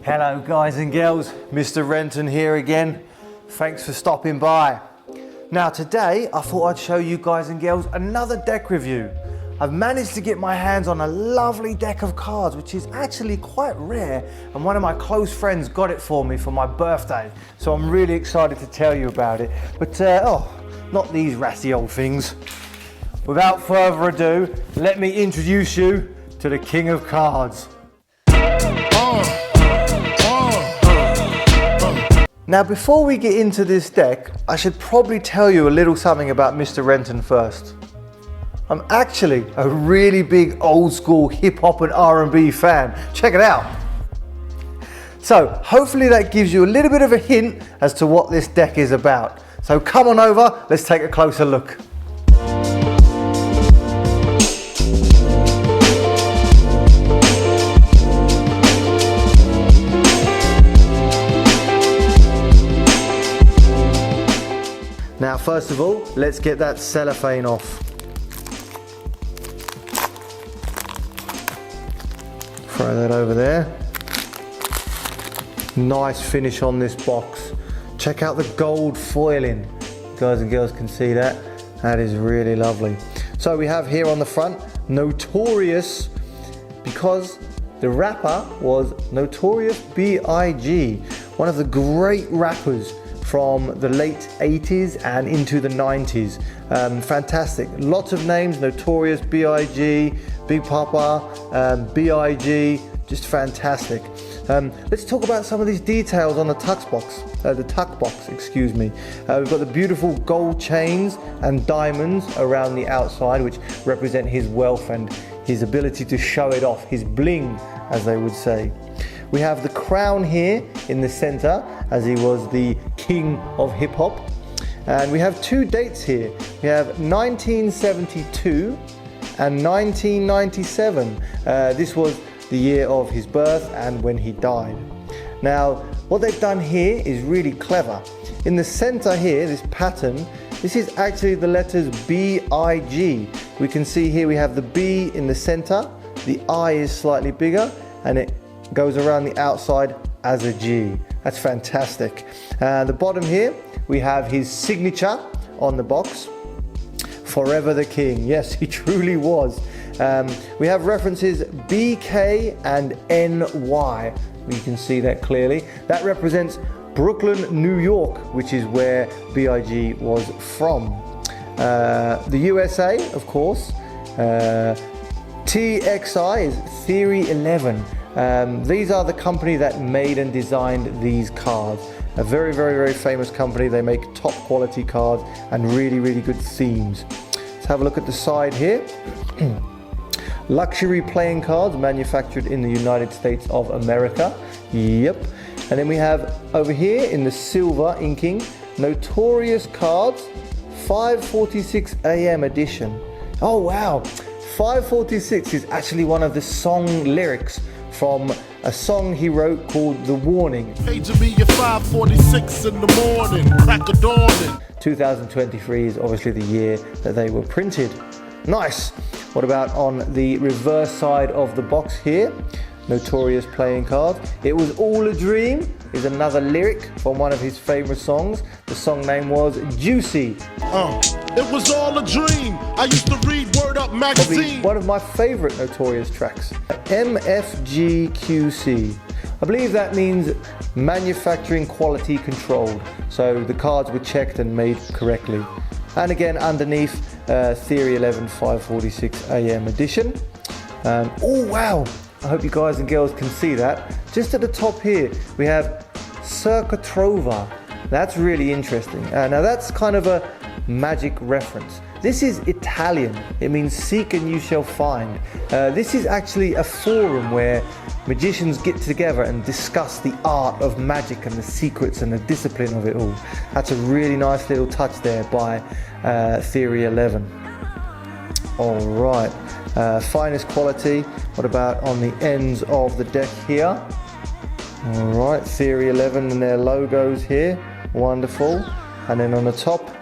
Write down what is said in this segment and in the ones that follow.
Hello guys and girls, Mr. Renton here again. Thanks for stopping by. Now today I thought I'd show you guys and girls another deck review. I've managed to get my hands on a lovely deck of cards which is actually quite rare, and one of my close friends got it for me for my birthday. So I'm really excited to tell you about it. But not these ratty old things. Without further ado, let me introduce you to the King of Cards. Now before we get into this deck, I should probably tell you a little something about Mr. Renton first. I'm actually a really big old school hip hop and R&B fan. Check it out. So hopefully that gives you a little bit of a hint as to what this deck is about. So come on over, let's take a closer look. Now first of all, let's get that cellophane off. Throw that over there. Nice finish on this box. Check out the gold foiling. Guys and girls can see that. That is really lovely. So we have here on the front, Notorious, because the rapper was Notorious B.I.G., one of the great rappers from the late 80s and into the 90s. Fantastic. Lots of names: Notorious B.I.G., Big Papa, B.I.G., just fantastic. Let's talk about some of these details on the tuck box, excuse me. We've got the beautiful gold chains and diamonds around the outside, which represent his wealth and his ability to show it off, his bling, as they would say. We have the crown here in the center, as he was the king of hip hop. And we have two dates here. We have 1972 and 1997. This was the year of his birth and when he died. Now, what they've done here is really clever. In the center here, this pattern, this is actually the letters B-I-G. We can see here we have the B in the center, the I is slightly bigger, and it goes around the outside as a G. That's fantastic. The bottom here, we have his signature on the box. Forever the King. Yes, he truly was. We have references BK and NY. You can see that clearly. That represents Brooklyn, New York, which is where B.I.G. was from. The USA, of course. TXI is Theory 11. These are the company that made and designed these cards. A very, very, very famous company. They make top quality cards and really, really good themes. Let's have a look at the side here. Luxury playing cards manufactured in the United States of America. Yep. And then we have over here in the silver inking, Notorious Cards 5:46 AM edition. Oh wow, 5:46 is actually one of the song lyrics from a song he wrote called The Warning. Paging me at 5:46 in the morning, crack of dawning. 2023 is obviously the year that they were printed. Nice. What about on the reverse side of the box here? Notorious playing card. It Was All a Dream is another lyric from one of his favorite songs. The song name was Juicy. It was all a dream. I used to read Word Up magazine. Probably one of my favorite Notorious tracks. MFGQC. I believe that means manufacturing quality controlled. So the cards were checked and made correctly. And again underneath, Theory 11 5:46 AM edition. Oh wow, I hope you guys and girls can see that. Just at the top here, we have Circa Trova. That's really interesting. Now that's kind of a magic reference. This is Italian. It means seek and you shall find. This is actually a forum where magicians get together and discuss the art of magic and the secrets and the discipline of it all. That's a really nice little touch there by Theory 11. All right, finest quality. What about on the ends of the deck here? All right, Theory 11 and their logos here. Wonderful. And then on the top,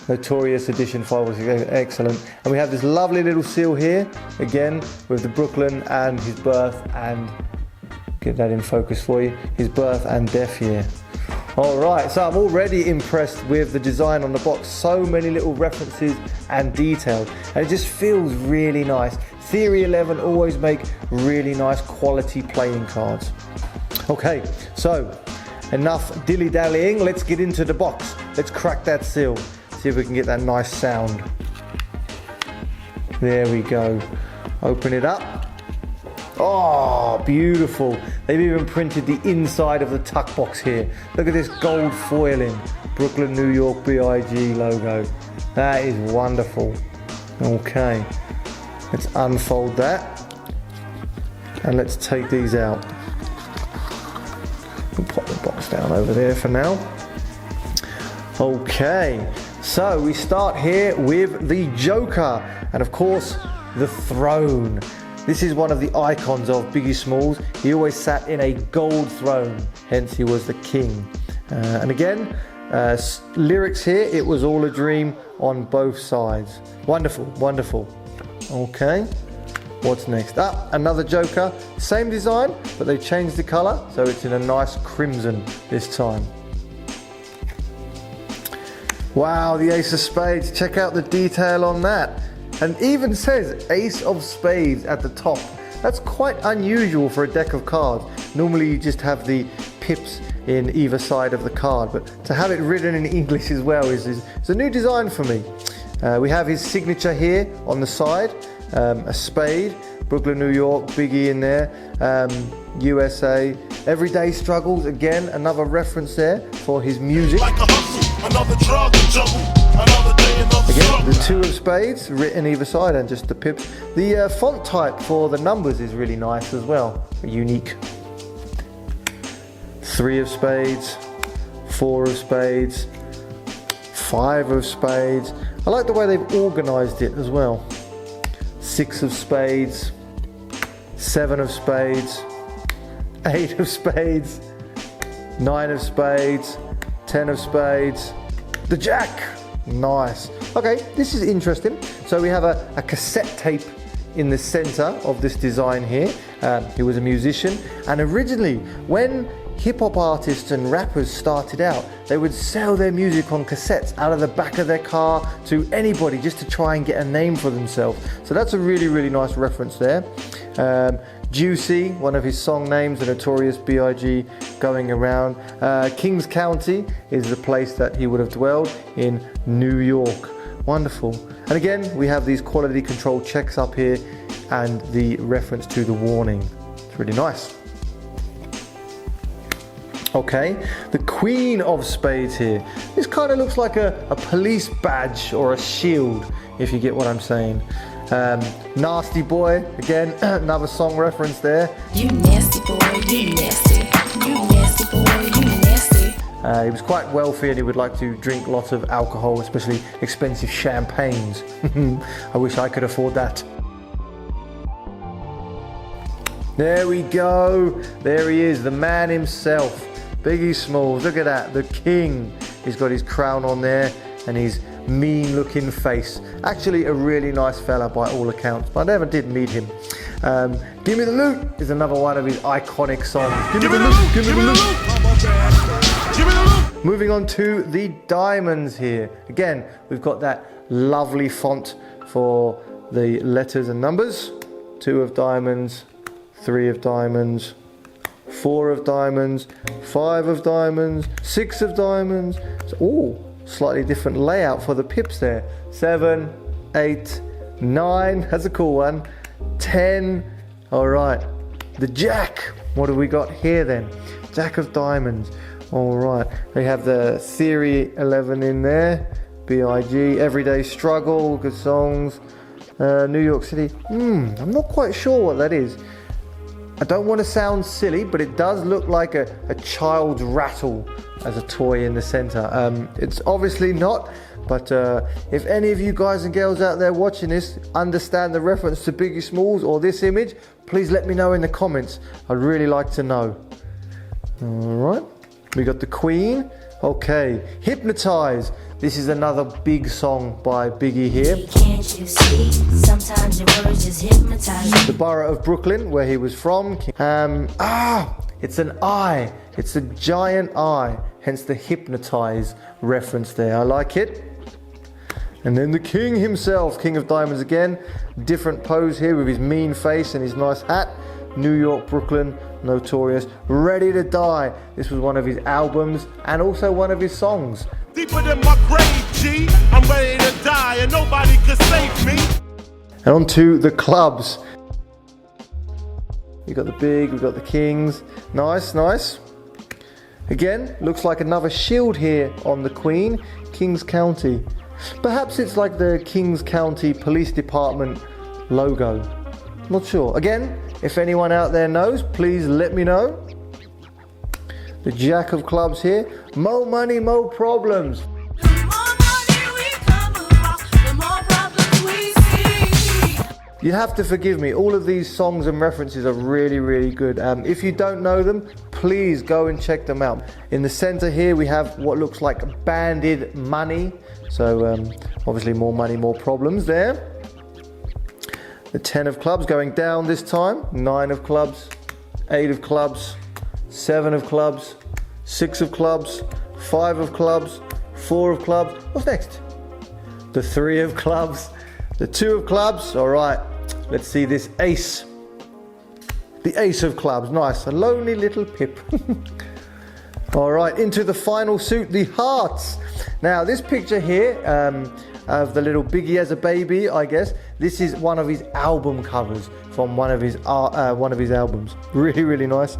Notorious Edition 5. Excellent. And we have this lovely little seal here, again, with the Brooklyn and his birth and Get that in focus for you. His birth and death year. Alright, so I'm already impressed with the design on the box. So many little references and details. And it just feels really nice. Theory 11 always make really nice quality playing cards. Okay, so enough dilly-dallying. Let's get into the box. Let's crack that seal. See if we can get that nice sound. There we go. Open it up. Oh, beautiful. They've even printed the inside of the tuck box here. Look at this gold foiling. Brooklyn, New York, BIG logo. That is wonderful. Okay. Let's unfold that. And let's take these out. We'll pop the box down over there for now. Okay. So we start here with the Joker. And of course, the throne. This is one of the icons of Biggie Smalls. He always sat in a gold throne, hence he was the king. And again, lyrics here, it was all a dream on both sides. Wonderful, wonderful. Okay, what's next? Another Joker, same design, but they changed the color, so it's in a nice crimson this time. Wow, the Ace of Spades, check out the detail on that. And even says Ace of Spades at the top. That's quite unusual for a deck of cards. Normally you just have the pips in either side of the card, but to have it written in English as well is a new design for me. We have his signature here on the side, a spade, Brooklyn, New York, Biggie in there, USA, Everyday Struggles, again, another reference there for his music. Like a hustle, another drug and juggle. Again, the 2 of spades written either side and just the pips. The font type for the numbers is really nice as well, unique. 3 of spades, 4 of spades, 5 of spades. I like the way they've organized it as well. 6 of spades, 7 of spades, 8 of spades, 9 of spades, 10 of spades, the Jack. Nice. Okay, this is interesting. So we have a cassette tape in the center of this design here. He was a musician, and originally when hip-hop artists and rappers started out, they would sell their music on cassettes out of the back of their car to anybody just to try and get a name for themselves. So that's a really, really nice reference there. Juicy, one of his song names, the Notorious B.I.G. going around. Kings County is the place that he would have dwelled in New York. Wonderful. And again, we have these quality control checks up here and the reference to the warning. It's really nice. Okay, the Queen of Spades here. This kind of looks like a police badge or a shield, if you get what I'm saying. Nasty Boy, again, another song reference there. You nasty boy, you nasty. You nasty boy, you nasty. He was quite wealthy and he would like to drink lots of alcohol, especially expensive champagnes. I wish I could afford that. There we go. There he is, the man himself. Biggie Smalls, look at that, the king. He's got his crown on there and his mean looking face. Actually a really nice fella by all accounts, but I never did meet him. Give Me the Loot is another one of his iconic songs. Give me the loot, give me the loot. Give me the loot. Moving on to the diamonds here. Again, we've got that lovely font for the letters and numbers. 2 of diamonds, 3 of diamonds, 4 of diamonds, 5 of diamonds, 6 of diamonds. So, slightly different layout for the pips there. 7, 8, 9, that's a cool one. 10, all right. The Jack, what have we got here then? Jack of diamonds, all right. We have the Theory 11 in there. B.I.G., Everyday Struggle, good songs. New York City, I'm not quite sure what that is. I don't want to sound silly, but it does look like a child's rattle as a toy in the center. It's obviously not, but if any of you guys and girls out there watching this understand the reference to Biggie Smalls or this image, please let me know in the comments. I'd really like to know. All right, we got the Queen. Okay, Hypnotize. This is another big song by Biggie here. Can't you see? Sometimes your words just hypnotize me. The borough of Brooklyn, where he was from. It's an eye. It's a giant eye. Hence the Hypnotize reference there. I like it. And then the king himself, King of Diamonds again. Different pose here with his mean face and his nice hat. New York, Brooklyn, Notorious, Ready to Die. This was one of his albums and also one of his songs. Deeper than my grave, G. I'm ready to die and nobody can save me. And on to the clubs. We got the big, we got the kings. Nice, nice. Again, looks like another shield here on the Queen, Kings County. Perhaps it's like the Kings County Police Department logo. Not sure. Again, if anyone out there knows, please let me know. The Jack of Clubs here. Mo money, mo problems. You have to forgive me, all of these songs and references are really, really good. If you don't know them, please go and check them out. In the center here, we have what looks like banded money. So obviously more money, more problems there. The 10 of clubs going down this time. 9 of clubs, 8 of clubs, 7 of clubs, 6 of clubs, 5 of clubs, 4 of clubs. What's next? The 3 of clubs, the 2 of clubs. All right, let's see this ace. The ace of clubs, nice, a lonely little pip. All right, into the final suit, the hearts. Now this picture here of the little Biggie as a baby, I guess. This is one of his album covers from one of his albums. Really, really nice.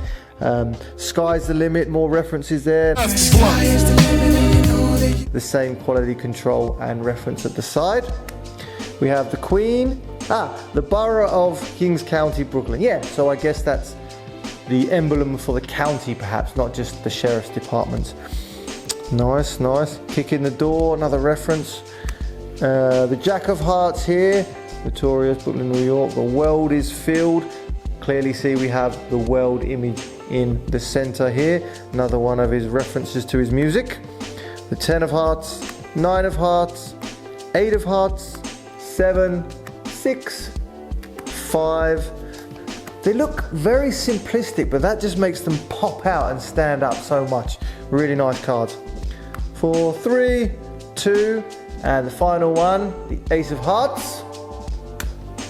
Sky's the limit, more references there. The same quality control and reference at the side. We have the Queen. The borough of Kings County, Brooklyn. Yeah, so I guess that's the emblem for the county, perhaps, not just the sheriff's departments. Nice, nice. Kick in the door, another reference. The Jack of Hearts here. Notorious, Brooklyn, New York. The world is filled. Clearly see we have the world image in the center here. Another one of his references to his music. The 10 of hearts, 9 of hearts, 8 of hearts, 7, 6, 5. They look very simplistic, but that just makes them pop out and stand up so much. Really nice cards. 4, 3, 2, and the final one, the Ace of Hearts.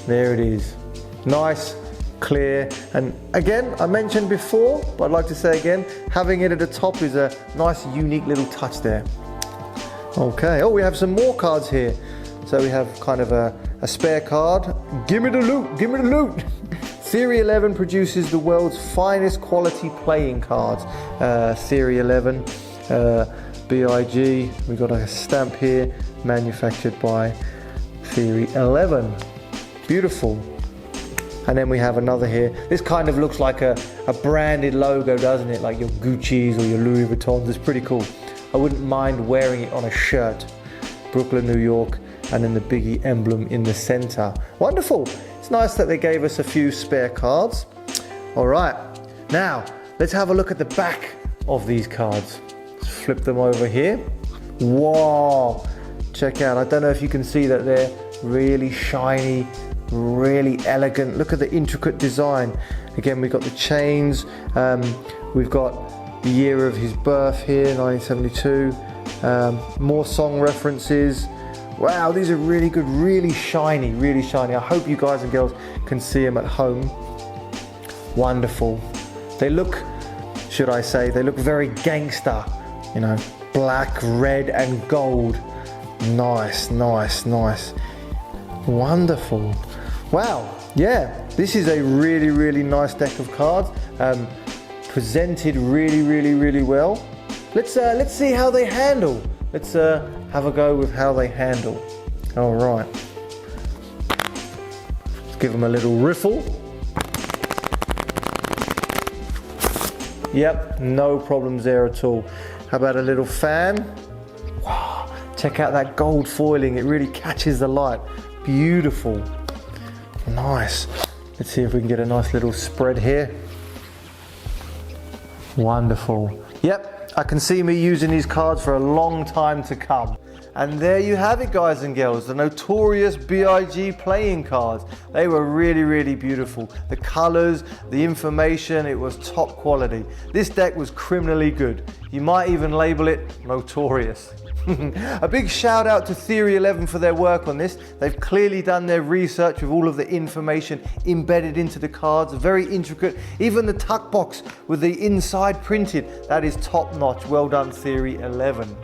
There it is. Nice, clear, and again, I mentioned before, but I'd like to say again, having it at the top is a nice, unique little touch there. Okay, oh, we have some more cards here. So we have kind of a spare card. Give me the loot, give me the loot. Theory 11 produces the world's finest quality playing cards. Theory 11, BIG, we've got a stamp here, manufactured by Theory 11. Beautiful. And then we have another here. This kind of looks like a branded logo, doesn't it? Like your Gucci's or your Louis Vuittons. It's pretty cool. I wouldn't mind wearing it on a shirt. Brooklyn, New York, and then the Biggie emblem in the center. Wonderful. It's nice that they gave us a few spare cards. All right, now let's have a look at the back of these cards. Let's flip them over here. Wow, check out. I don't know if you can see that they're really shiny, really elegant. Look at the intricate design. Again, we've got the chains. We've got the year of his birth here, 1972. More song references. Wow, these are really good, really shiny, really shiny. I hope you guys and girls can see them at home. Wonderful. They look, should I say, they look very gangster. You know, black, red and gold. Nice, nice, nice. Wonderful. Wow, yeah, this is a really, really nice deck of cards. Presented really, really, really well. Let's see how they handle. Let's have a go with how they handle. All right. Let's give them a little riffle. Yep, no problems there at all. How about a little fan? Wow, check out that gold foiling. It really catches the light. Beautiful. Nice. Let's see if we can get a nice little spread here. Wonderful. Yep. I can see me using these cards for a long time to come. And there you have it, guys and girls, the notorious BIG playing cards. They were really, really beautiful. The colors, the information, it was top quality. This deck was criminally good. You might even label it notorious. A big shout out to Theory 11 for their work on this. They've clearly done their research with all of the information embedded into the cards, very intricate. Even the tuck box with the inside printed, that is top notch. Well done, Theory 11.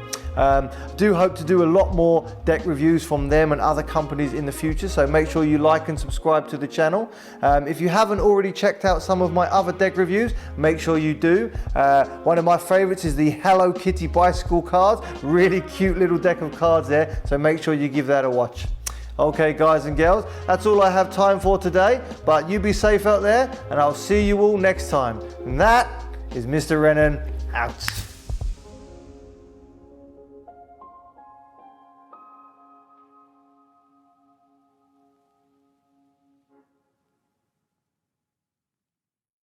Do hope to do a lot more deck reviews from them and other companies in the future, so make sure you like and subscribe to the channel. If you haven't already checked out some of my other deck reviews, make sure you do. One of my favorites is the Hello Kitty bicycle cards. Really cute little deck of cards there, so make sure you give that a watch. Okay, guys and girls, that's all I have time for today, but you be safe out there, and I'll see you all next time. And that is Mr. Renan out.